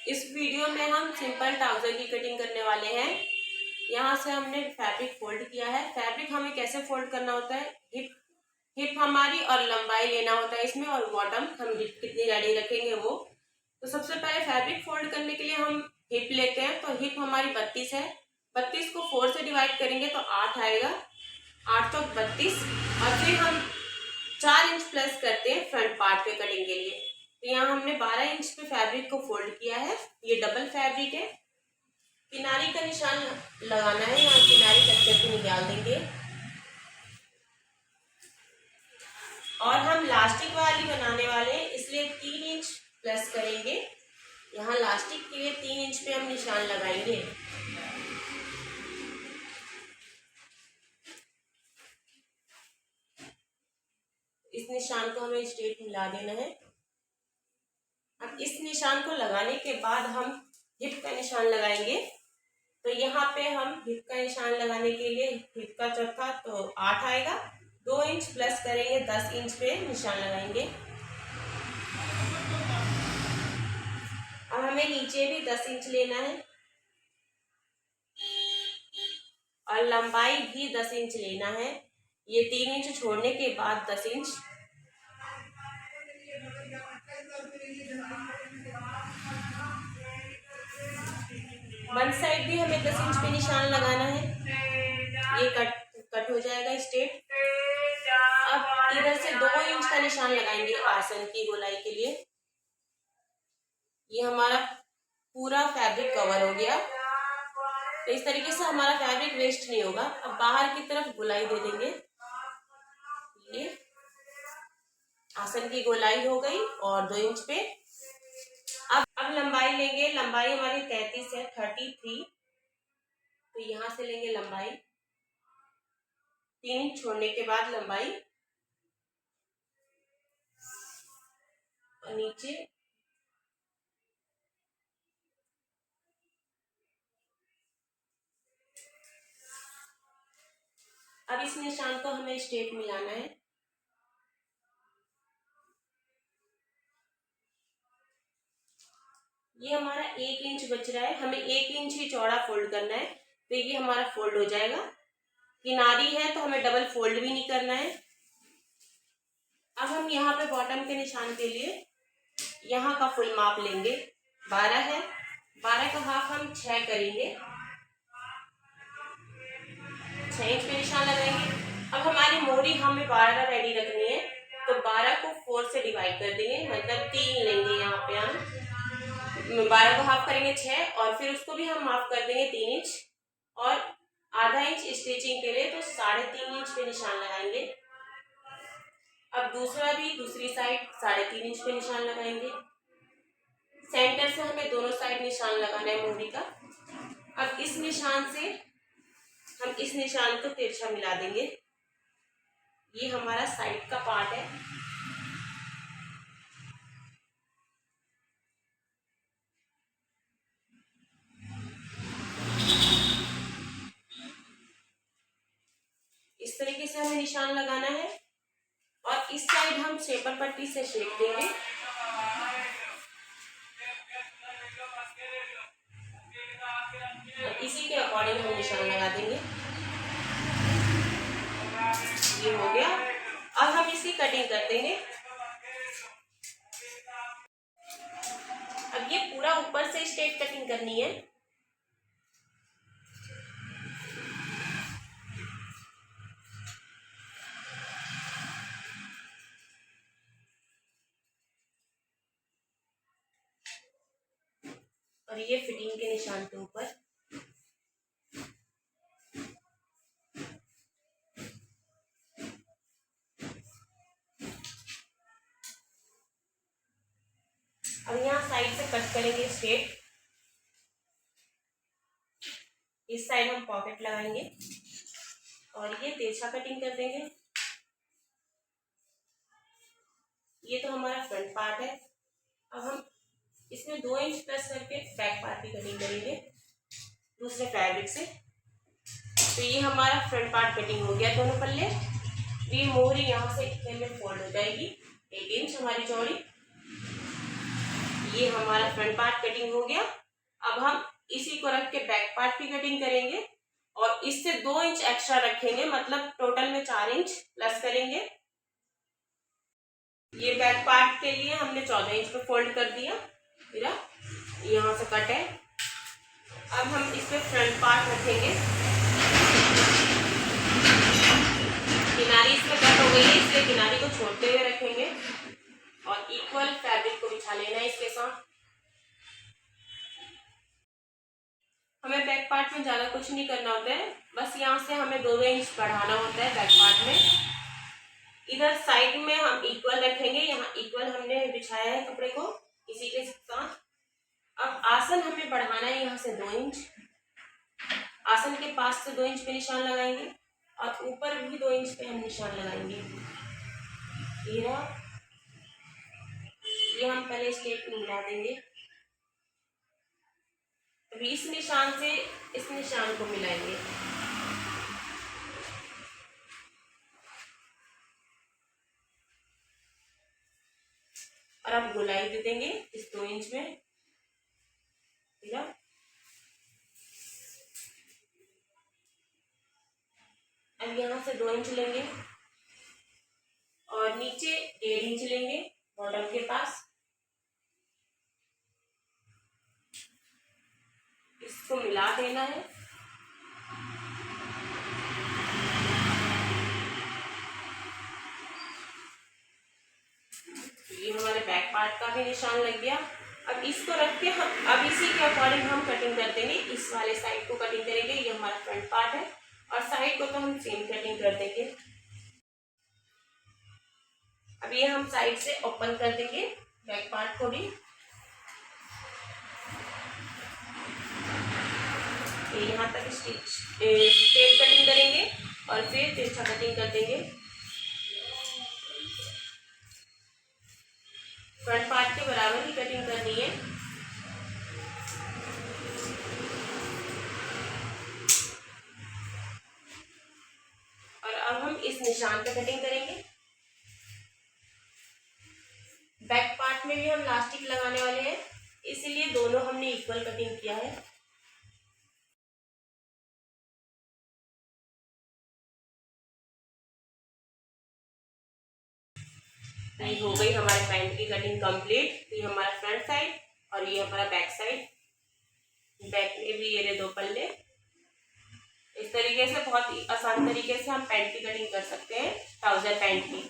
इस वीडियो में हम सिंपल ट्राउजर की कटिंग करने वाले हैं। यहाँ से हमने फैब्रिक फोल्ड किया है। फैब्रिक हमें कैसे फोल्ड करना होता है, हिप हमारी और लंबाई लेना होता है इसमें, और बॉटम हम कितनी रेडी रखेंगे वो। तो सबसे पहले फैब्रिक फोल्ड करने के लिए हम हिप लेते हैं। तो हिप हमारी 32 है। 32 को 4 से डिवाइड करेंगे तो 8 आएगा। 8 तो 32, और फिर हम 4 इंच प्लस करते हैं फ्रंट पार्ट पे कटिंग के लिए। तो यहाँ हमने 12 इंच पे फैब्रिक को फोल्ड किया है। ये डबल फैब्रिक है। किनारी का निशान लगाना है, यहाँ किनारी कट करके निकाल देंगे। और हम लास्टिक वाली बनाने वाले हैं, इसलिए 3 इंच प्लस करेंगे। यहाँ लास्टिक के लिए 3 इंच पे हम निशान लगाएंगे। इस निशान को हमें स्ट्रेट मिला देना है। अब इस निशान को लगाने के बाद हम हिप का निशान लगाएंगे। तो यहाँ पे हम हिप का निशान लगाने के लिए हिप का चौथा तो 8 आएगा। 2 इंच प्लस करेंगे, 10 इंच पे निशान लगाएंगे। अब हमें नीचे भी 10 इंच लेना है और लंबाई भी 10 इंच लेना है। ये 3 इंच छोड़ने के बाद 10 इंच। वन साइड भी हमें 10 इंच पे निशान लगाना है। ये कट हो जाएगा स्ट्रेट। अब इधर से 2 इंच का निशान लगाएंगे आसन की गोलाई के लिए। ये हमारा पूरा फैब्रिक कवर हो गया। तो इस तरीके से हमारा फैब्रिक वेस्ट नहीं होगा। अब बाहर की तरफ गोलाई दे देंगे। ये आसन की गोलाई हो गई और 2 इंच पे। अब लंबाई लेंगे। लंबाई हमारी 33 है, 33। तो यहाँ से लेंगे लंबाई, 3 इंच छोड़ने के बाद लंबाई, और नीचे अब इस निशान को हमें स्ट्रेट मिलाना है। ये हमारा 1 इंच बच रहा है, हमें 1 इंच ही चौड़ा फोल्ड करना है। तो ये हमारा फोल्ड हो जाएगा। किनारी है तो हमें डबल फोल्ड भी नहीं करना है। अब हम यहाँ पे बॉटम के निशान के लिए यहाँ का फुल माप लेंगे। 12 है, 12 का हाफ हम 6 करेंगे। 6 इंच पे निशान लगाएंगे। अब हमारी मोहरी हमें 12 रेडी रखनी है। तो 12 को 4 से डिवाइड कर देंगे, मतलब 3 लेंगे। यहाँ पे हम 12 को हाफ करेंगे 6, और फिर उसको भी हम माफ कर देंगे 3 इंच, और आधा इंच स्टिचिंग के लिए। तो 3.5 इंच पे निशान लगाएंगे। अब दूसरी साइड 3.5 इंच पे निशान लगाएंगे। सेंटर से हमें दोनों साइड निशान लगाना है मोहरी का। अब इस निशान से हम इस निशान को तिरछा मिला देंगे। ये हमारा साइड का पार्ट है। इस तरीके से हमें निशान लगाना है, और इस साइड हम शेपर पट्टी से शेप देंगे। इसी के अकॉर्डिंग हम निशान लगा देंगे। ये हो गया। अब हम इसकी कटिंग कर देंगे। अब ये पूरा ऊपर से स्ट्रेट कटिंग करनी है। और ये फिटिंग के निशान के ऊपर। अब यहाँ साइड से कट करेंगे स्ट्रेट। इस साइड हम पॉकेट लगाएंगे और ये तिरछा कटिंग कर देंगे। ये तो हमारा फ्रंट पार्ट है। अब हम इसमें 2 इंच प्लस करके बैक पार्ट की कटिंग करेंगे दूसरे फैब्रिक से। तो ये हमारा फ्रंट पार्ट कटिंग हो गया दोनों पल्ले। ये मोहरी यहाँ से इतने में फोल्ड हो जाएगी। 1 इंच हमारी चौड़ी। ये हमारा फ्रंट पार्ट कटिंग हो गया। अब हम इसी को रख के बैक पार्ट की कटिंग करेंगे और इससे 2 इंच एक्स्ट्रा रखेंगे, मतलब टोटल में 4 इंच प्लस करेंगे। ये बैक पार्ट के लिए हमने 14 इंच पे फोल्ड कर दिया, मेरा यहाँ से कट है। अब हम इस पे फ्रंट पार्ट रखेंगे। किनारी इसमें कट हो गई है, इसलिए किनारी को छोड़ते हुए रखेंगे और इक्वल फैब्रिक को बिछा लेना है इसके साथ। हमें बैक पार्ट में ज्यादा कुछ नहीं करना होता है, बस यहाँ से हमें 2 इंच बढ़ाना होता है बैक पार्ट में। इधर साइड में हम इक्वल रखेंगे, यहाँ इक्वल हमने बिछाया है कपड़े को इसी के साथ। अब आसन हमें बढ़ाना है यहाँ से 2 इंच, आसन के पास से 2 इंच पे निशान लगाएंगे और ऊपर भी 2 इंच पे हम निशान लगाएंगे। ये हम पहले स्टेप में मिला देंगे। अभी इस निशान से इस निशान को मिलाएंगे और अब गोलाई दे देंगे इस 2 इंच में। अब यहाँ से 2 इंच लेंगे और नीचे 1.5 इंच लेंगे बॉर्डर के पास। इसको मिला देना है। ये हमारे बैक पार्ट का भी निशान लग गया। अब इसको रख के हम अब इसी के अकॉर्डिंग हम कटिंग कर देंगे। इस वाले साइड को कटिंग करेंगे, ये हमारा फ्रंट पार्ट है और साइड को तो हम सेम कटिंग कर देंगे। अब ये हम साइड से ओपन कर देंगे बैक पार्ट को भी। यहाँ तक स्ट्रेट कटिंग करेंगे और फिर तिरछा कटिंग कर देंगे। फ्रंट पार्ट के बराबर ही कटिंग करनी है। और अब हम इस निशान पे कटिंग करेंगे। बैक पार्ट में भी हम इलास्टिक लगाने वाले हैं, इसीलिए दोनों हमने इक्वल कटिंग किया है। ये हो गई हमारे पैंट की कटिंग कंप्लीट। ये हमारा फ्रंट साइड और ये हमारा बैक साइड। बैक में भी ये 2 पल्ले। इस तरीके से बहुत ही आसान तरीके से हम पैंट की कटिंग कर सकते हैं, ट्राउजर पैंट की।